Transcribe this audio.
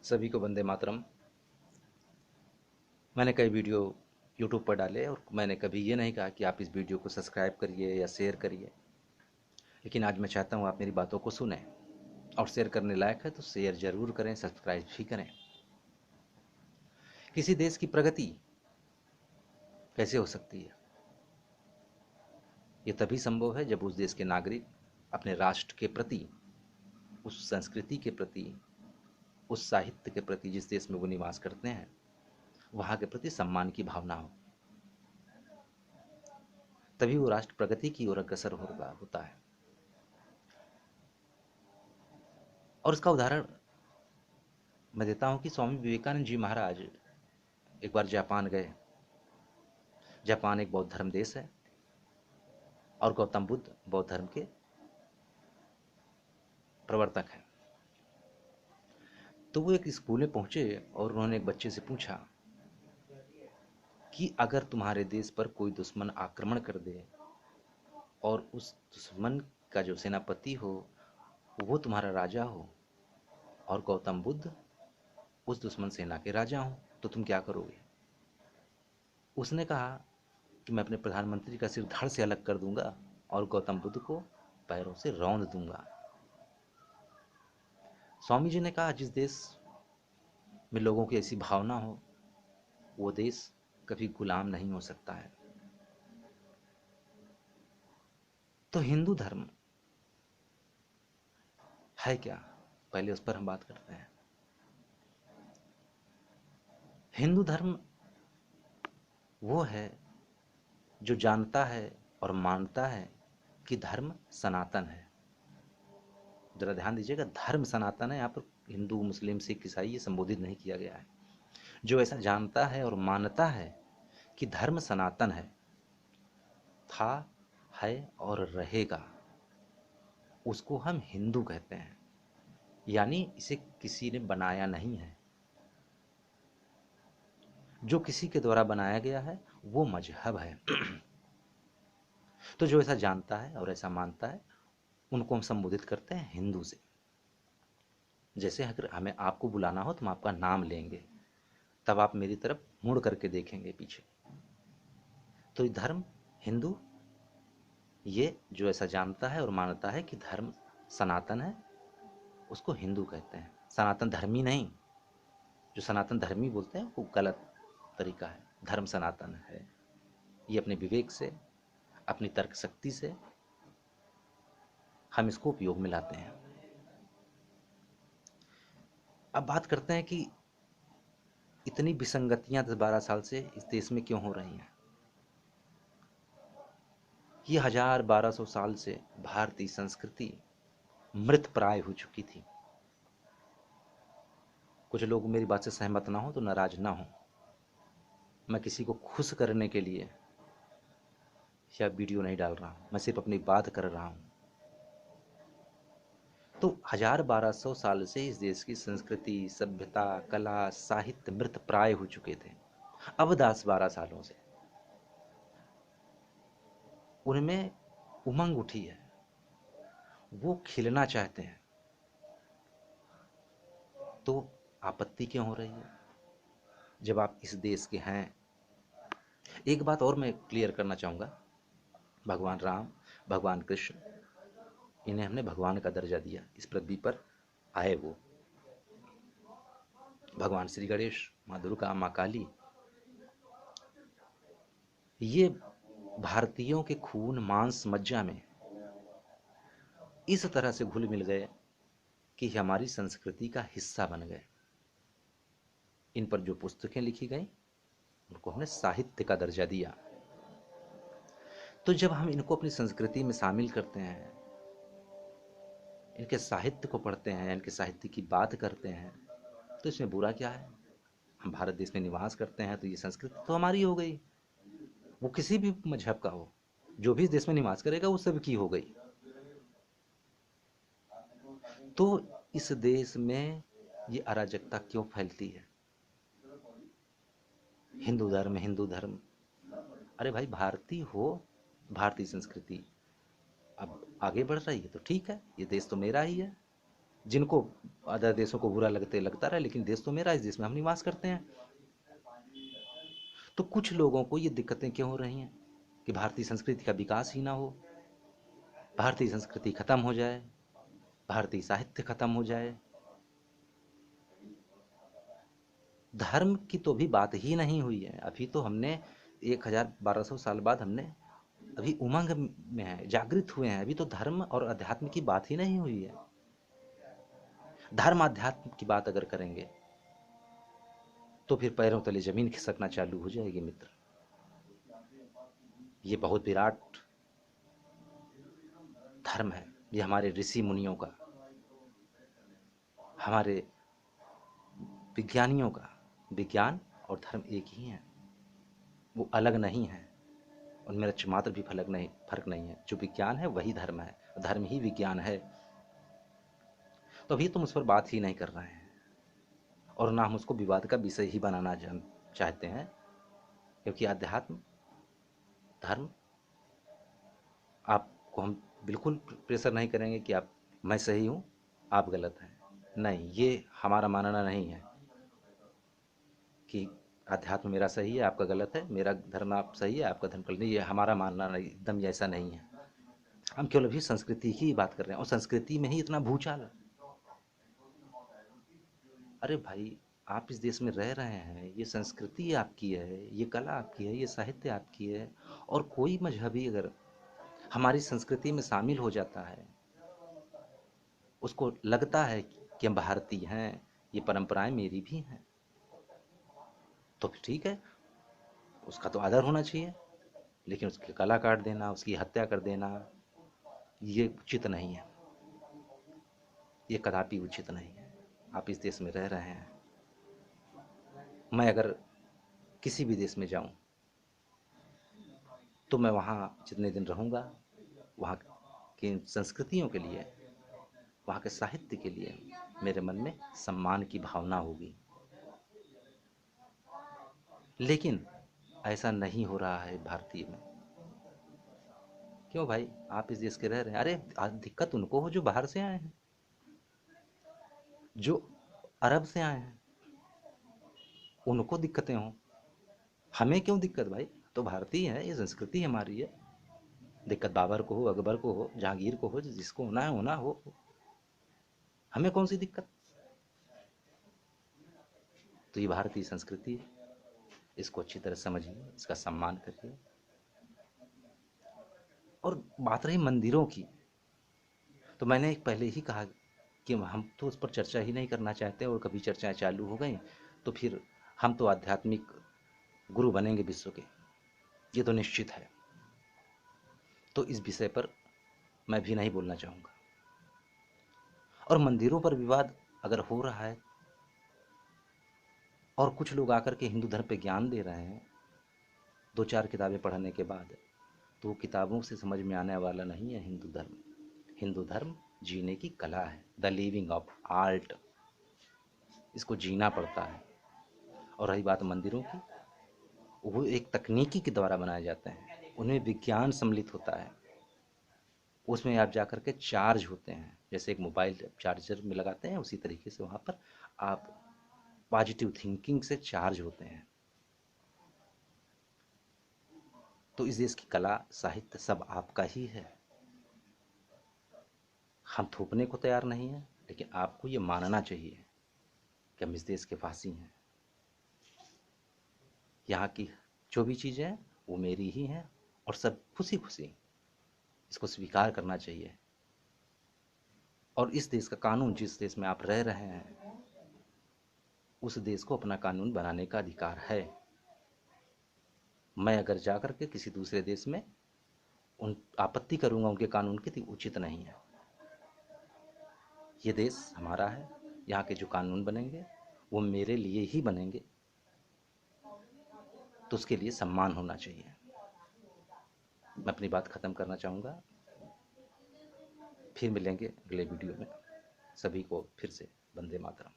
सभी को वंदे मातरम। मैंने कई वीडियो यूट्यूब पर डाले और मैंने कभी ये नहीं कहा कि आप इस वीडियो को सब्सक्राइब करिए या शेयर करिए, लेकिन आज मैं चाहता हूँ आप मेरी बातों को सुनें और शेयर करने लायक है तो शेयर ज़रूर करें, सब्सक्राइब भी करें। किसी देश की प्रगति कैसे हो सकती है? ये तभी संभव है जब उस देश के नागरिक अपने राष्ट्र के प्रति, उस संस्कृति के प्रति, उस साहित्य के प्रति जिस देश में वो निवास करते हैं वहाँ के प्रति सम्मान की भावना हो, तभी वो राष्ट्र प्रगति की ओर अग्रसर होता है। और उसका उदाहरण मैं देता हूँ कि स्वामी विवेकानंद जी महाराज एक बार जापान गए। जापान एक बौद्ध धर्म देश है और गौतम बुद्ध बौद्ध धर्म के प्रवर्तक हैं। तो वो एक स्कूल में पहुंचे और उन्होंने एक बच्चे से पूछा कि अगर तुम्हारे देश पर कोई दुश्मन आक्रमण कर दे और उस दुश्मन का जो सेनापति हो वो तुम्हारा राजा हो और गौतम बुद्ध उस दुश्मन सेना के राजा हो, तो तुम क्या करोगे? उसने कहा कि मैं अपने प्रधानमंत्री का सिर धड़ से अलग कर दूंगा और गौतम बुद्ध को पैरों से रौंद दूंगा। स्वामी जी ने कहा जिस देश में लोगों की ऐसी भावना हो वो देश कभी गुलाम नहीं हो सकता है। तो हिंदू धर्म है क्या, पहले उस पर हम बात करते हैं। हिंदू धर्म वो है जो जानता है और मानता है कि धर्म सनातन है। जरा ध्यान दीजिएगा, धर्म सनातन है, यहाँ पर हिंदू मुस्लिम सिख ईसाई ये संबोधित नहीं किया गया है। जो ऐसा जानता है और मानता है कि धर्म सनातन है, था, है और रहेगा, उसको हम हिंदू कहते हैं। यानी इसे किसी ने बनाया नहीं है, जो किसी के द्वारा बनाया गया है वो मजहब है। तो जो ऐसा जानता है और ऐसा मानता है उनको हम संबोधित करते हैं हिंदू से। जैसे अगर हमें आपको बुलाना हो तो हम आपका नाम लेंगे, तब आप मेरी तरफ मुड़ करके देखेंगे पीछे। तो ये धर्म हिंदू, ये जो ऐसा जानता है और मानता है कि धर्म सनातन है उसको हिंदू कहते हैं। सनातन धर्मी नहीं। जो सनातन धर्मी बोलते हैं वो गलत तरीका है। धर्म सनातन है, ये अपने विवेक से, अपनी तर्क शक्ति से हम इसको उपयोग में लाते हैं। अब बात करते हैं कि इतनी विसंगतियां 10-12 साल से इस देश में क्यों हो रही हैं। ये 1000-1200 साल से भारतीय संस्कृति मृत प्राय हो चुकी थी। कुछ लोग मेरी बात से सहमत ना हो तो नाराज ना हो। मैं किसी को खुश करने के लिए या वीडियो नहीं डाल रहा हूं, मैं सिर्फ अपनी बात कर रहा हूं। तो 1000-1200 साल से इस देश की संस्कृति, सभ्यता, कला, साहित्य मृत प्राय हो चुके थे। अब 10-12 सालों से उनमें उमंग उठी है, वो खिलना चाहते हैं। तो आपत्ति क्यों हो रही है जब आप इस देश के हैं? एक बात और मैं क्लियर करना चाहूँगा, भगवान राम, भगवान कृष्ण, इन्हें हमने भगवान का दर्जा दिया। इस पृथ्वी पर आए वो, भगवान श्री गणेश, माँ दुर्गा, माँ काली, ये भारतीयों के खून मांस मज्जा में इस तरह से घुल मिल गए कि हमारी संस्कृति का हिस्सा बन गए। इन पर जो पुस्तकें लिखी गई उनको हमने साहित्य का दर्जा दिया। तो जब हम इनको अपनी संस्कृति में शामिल करते हैं, इनके साहित्य को पढ़ते हैं, इनके साहित्य की बात करते हैं, तो इसमें बुरा क्या है? हम भारत देश में निवास करते हैं तो ये संस्कृति तो हमारी हो गई। वो किसी भी मजहब का हो, जो भी इस देश में निवास करेगा वो सबकी हो गई। तो इस देश में ये अराजकता क्यों फैलती है? हिंदू धर्म, हिंदू धर्म, अरे भाई भारतीय हो, भारतीय संस्कृति अब आगे बढ़ रही है तो ठीक है, ये देश तो मेरा ही है। जिनको अदर देशों को बुरा लगता रहा, लेकिन देश तो मेरा, इस देश में हम निवास करते हैं। तो कुछ लोगों को ये दिक्कतें क्यों हो रही हैं कि भारतीय संस्कृति का विकास ही ना हो, भारतीय संस्कृति खत्म हो जाए, भारतीय साहित्य खत्म हो जाए। धर्म की तो भी बात ही नहीं हुई है। अभी तो हमने 1000-1200 साल बाद हमने अभी उमंग में है, जागृत हुए हैं। अभी तो धर्म और अध्यात्म की बात ही नहीं हुई है। धर्म अध्यात्म की बात अगर करेंगे तो फिर पैरों तले जमीन खिसकना चालू हो जाएगी मित्र। ये बहुत विराट धर्म है, ये हमारे ऋषि मुनियों का, हमारे विज्ञानियों का। विज्ञान और धर्म एक ही हैं, वो अलग नहीं है, उनमें रचमात्र भी फर्क नहीं है। जो विज्ञान है वही धर्म है, धर्म ही विज्ञान है। तो अभी तुम उस पर बात ही नहीं कर रहे हैं, और ना हम उसको विवाद का विषय ही बनाना चाहते हैं, क्योंकि अध्यात्म धर्म, आपको हम बिल्कुल प्रेशर नहीं करेंगे कि आप, मैं सही हूँ आप गलत हैं, नहीं, ये हमारा मानना नहीं है कि अध्यात्म मेरा सही है आपका गलत है, मेरा धर्म आप सही है आपका धर्म गलत नहीं, ये हमारा मानना नहीं, एकदम ऐसा नहीं है। हम केवल अभी संस्कृति की बात कर रहे हैं, और संस्कृति में ही इतना भूचाल। अरे भाई, आप इस देश में रह रहे हैं, ये संस्कृति आपकी है, ये कला आपकी है, ये साहित्य आपकी है, और कोई मजहबी अगर हमारी संस्कृति में शामिल हो जाता है, उसको लगता है कि हम भारतीय हैं, ये परंपराएं मेरी भी हैं, तो फिर ठीक है, उसका तो आदर होना चाहिए। लेकिन उसकी कला काट देना, उसकी हत्या कर देना, ये उचित नहीं है, ये कदापि उचित नहीं है। आप इस देश में रह रहे हैं, मैं अगर किसी भी देश में जाऊं तो मैं वहाँ जितने दिन रहूँगा, वहाँ की संस्कृतियों के लिए, वहाँ के साहित्य के लिए मेरे मन में सम्मान की भावना होगी। लेकिन ऐसा नहीं हो रहा है भारतीय में। क्यों भाई, आप इस देश के रह रहे हैं, अरे दिक्कत उनको हो जो बाहर से आए हैं, जो अरब से आए हैं, उनको दिक्कतें हों, हमें क्यों दिक्कत भाई? तो भारतीय है, ये संस्कृति हमारी है। दिक्कत बाबर को हो, अकबर को हो, जहांगीर को हो, जिसको होना है होना हो, हमें कौन सी दिक्कत? तो ये भारतीय संस्कृति है, इसको अच्छी तरह समझिए, इसका सम्मान करिए। और बात रही मंदिरों की, तो मैंने पहले ही कहा कि हम तो उस पर चर्चा ही नहीं करना चाहते, और कभी चर्चाएं चालू हो गई तो फिर हम तो आध्यात्मिक गुरु बनेंगे विश्व के, ये तो निश्चित है। तो इस विषय पर मैं भी नहीं बोलना चाहूँगा। और मंदिरों पर विवाद अगर हो रहा है, और कुछ लोग आकर के हिंदू धर्म पे ज्ञान दे रहे हैं 2-4 किताबें पढ़ने के बाद, तो वो किताबों से समझ में आने वाला नहीं है हिंदू धर्म। हिंदू धर्म जीने की कला है, द लिविंग ऑफ आर्ट, इसको जीना पड़ता है। और रही बात मंदिरों की, वो एक तकनीकी के द्वारा बनाए जाते हैं, उनमें विज्ञान सम्मिलित होता है। उसमें आप जा कर के चार्ज होते हैं, जैसे एक मोबाइल चार्जर में लगाते हैं, उसी तरीके से वहाँ पर आप पॉजिटिव थिंकिंग से चार्ज होते हैं। तो इस देश की कला साहित्य सब आपका ही है, हम थोपने को तैयार नहीं हैं, लेकिन आपको ये मानना चाहिए कि हम इस देश के वासी हैं। यहाँ की जो भी चीज़ें हैं वो मेरी ही हैं, और सब खुशी खुशी इसको स्वीकार करना चाहिए। और इस देश का कानून, जिस देश में आप रह रहे हैं, उस देश को अपना कानून बनाने का अधिकार है। मैं अगर जा कर के किसी दूसरे देश में उन आपत्ति करूंगा उनके कानून की, तो उचित नहीं है। ये देश हमारा है, यहाँ के जो कानून बनेंगे वो मेरे लिए ही बनेंगे, तो उसके लिए सम्मान होना चाहिए। मैं अपनी बात ख़त्म करना चाहूँगा, फिर मिलेंगे अगले वीडियो में। सभी को फिर से वंदे मातरम।